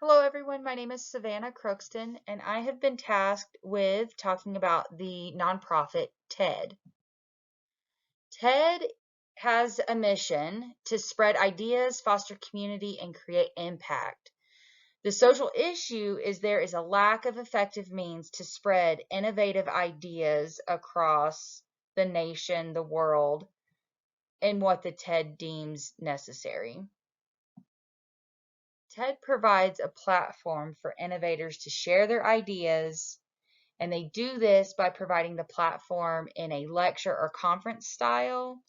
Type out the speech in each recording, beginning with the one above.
Hello everyone, my name is Savannah Crookston and I have been tasked with talking about the nonprofit TED. TED has a mission to spread ideas, foster community, and create impact. The social issue is there is a lack of effective means to spread innovative ideas across the nation, the world, in what the TED deems necessary. TED provides a platform for innovators to share their ideas, and they do this by providing the platform in a lecture or conference style.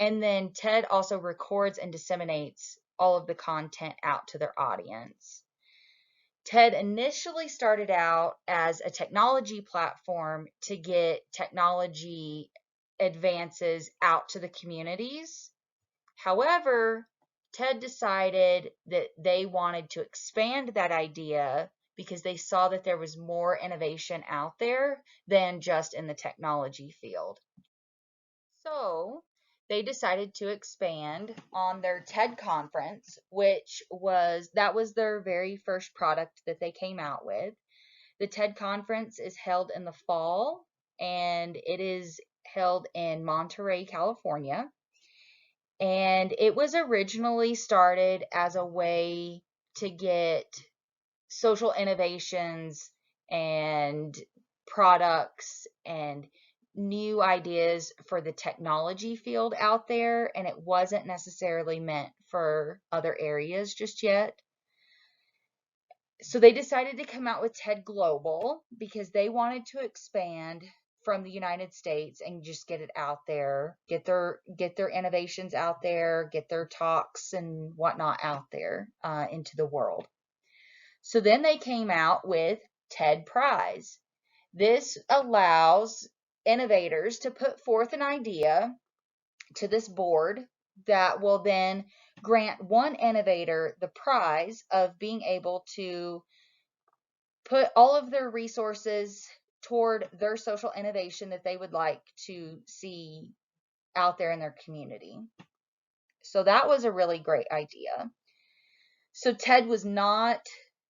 And then TED also records and disseminates all of the content out to their audience. TED initially started out as a technology platform to get technology advances out to the communities. However, TED decided that they wanted to expand that idea because they saw that there was more innovation out there than just in the technology field. So they decided to expand on their TED conference, that was their very first product that they came out with. The TED conference is held in the fall and it is held in Monterey, California. And it was originally started as a way to get social innovations and products and new ideas for the technology field out there, and it wasn't necessarily meant for other areas just yet. So they decided to come out with TED Global because they wanted to expand from the United States and just get it out there, get their innovations out there, get their talks and whatnot out there into the world. So then they came out with TED Prize. This allows innovators to put forth an idea to this board that will then grant one innovator the prize of being able to put all of their resources toward their social innovation that they would like to see out there in their community. So that was a really great idea. So TED was not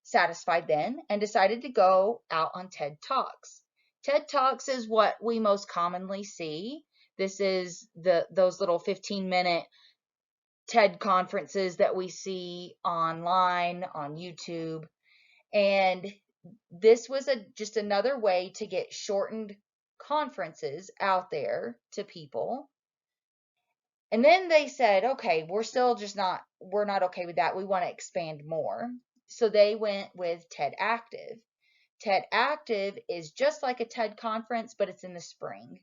satisfied then and decided to go out on TED Talks. TED Talks is what we most commonly see. This is those little 15-minute TED conferences that we see online on YouTube. And this was just another way to get shortened conferences out there to people. And then they said, okay, we're not okay with that. We want to expand more. So they went with TED Active. TED Active is just like a TED conference, but it's in the spring.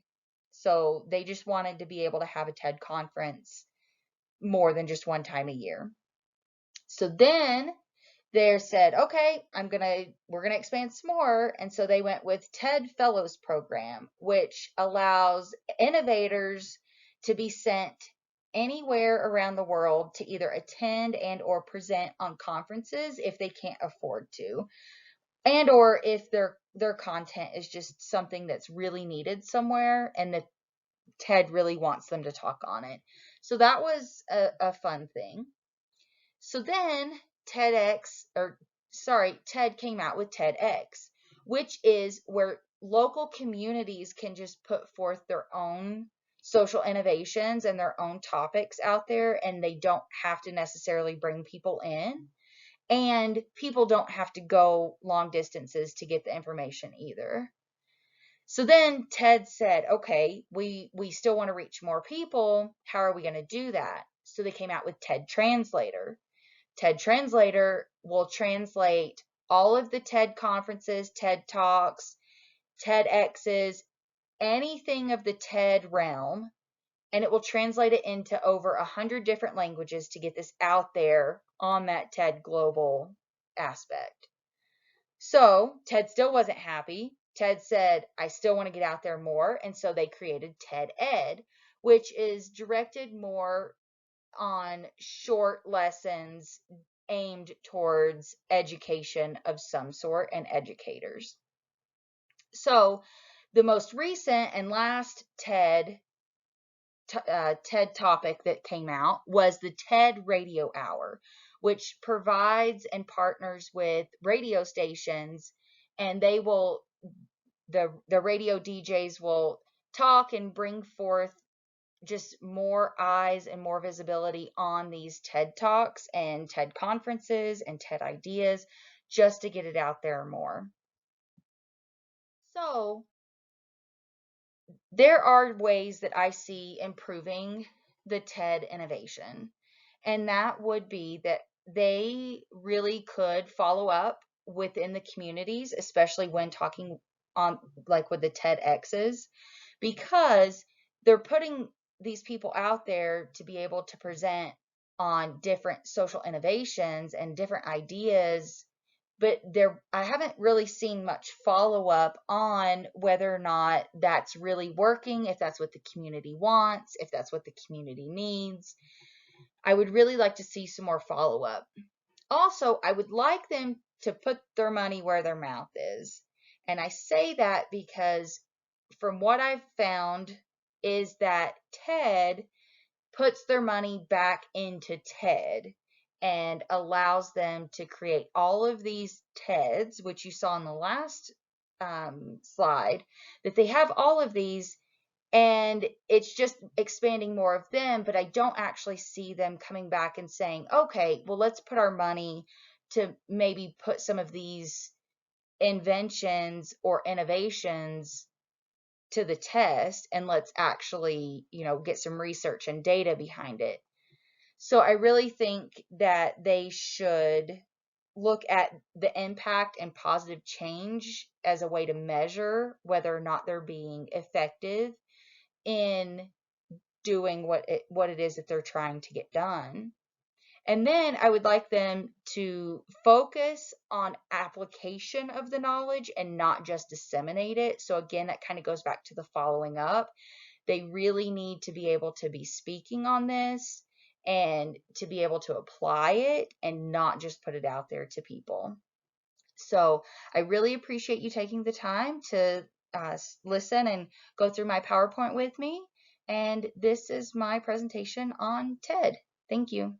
So they just wanted to be able to have a TED conference more than just one time a year. So then they said, okay, we're gonna expand some more. And so they went with TED Fellows Program, which allows innovators to be sent anywhere around the world to either attend and or present on conferences if they can't afford to, and or if their content is just something that's really needed somewhere and that TED really wants them to talk on it. So that was a fun thing. So then TED came out with TEDx, which is where local communities can just put forth their own social innovations and their own topics out there, and they don't have to necessarily bring people in. And people don't have to go long distances to get the information either. So then TED said, okay, we still want to reach more people. How are we going to do that? So they came out with TED Translator. TED Translator will translate all of the TED conferences, TED Talks, TEDx's, anything of the TED realm, and it will translate it into over 100 different languages to get this out there on that TED Global aspect. So TED still wasn't happy. TED said, I still want to get out there more, and so they created TED Ed, which is directed more on short lessons aimed towards education of some sort and educators. So the most recent and last TED topic that came out was the TED Radio Hour, which provides and partners with radio stations, and they will, the radio DJs will talk and bring forth just more eyes and more visibility on these TED Talks and TED conferences and TED ideas, just to get it out there more. So there are ways that I see improving the TED innovation, and that would be that they really could follow up within the communities, especially when talking on like with the TEDx's, because they're putting these people out there to be able to present on different social innovations and different ideas, but I haven't really seen much follow up on whether or not that's really working, if that's what the community wants, if that's what the community needs. I would really like to see some more follow up. Also, I would like them to put their money where their mouth is. And I say that because from what I've found is that TED puts their money back into TED and allows them to create all of these TEDs, which you saw in the last slide, that they have all of these, and it's just expanding more of them, but I don't actually see them coming back and saying, okay, well, let's put our money to maybe put some of these inventions or innovations to the test, and let's actually, get some research and data behind it. So I really think that they should look at the impact and positive change as a way to measure whether or not they're being effective in doing what it is that they're trying to get done. And then I would like them to focus on application of the knowledge and not just disseminate it. So again, that kind of goes back to the following up. They really need to be able to be speaking on this and to be able to apply it and not just put it out there to people. So I really appreciate you taking the time to listen and go through my PowerPoint with me. And this is my presentation on TED. Thank you.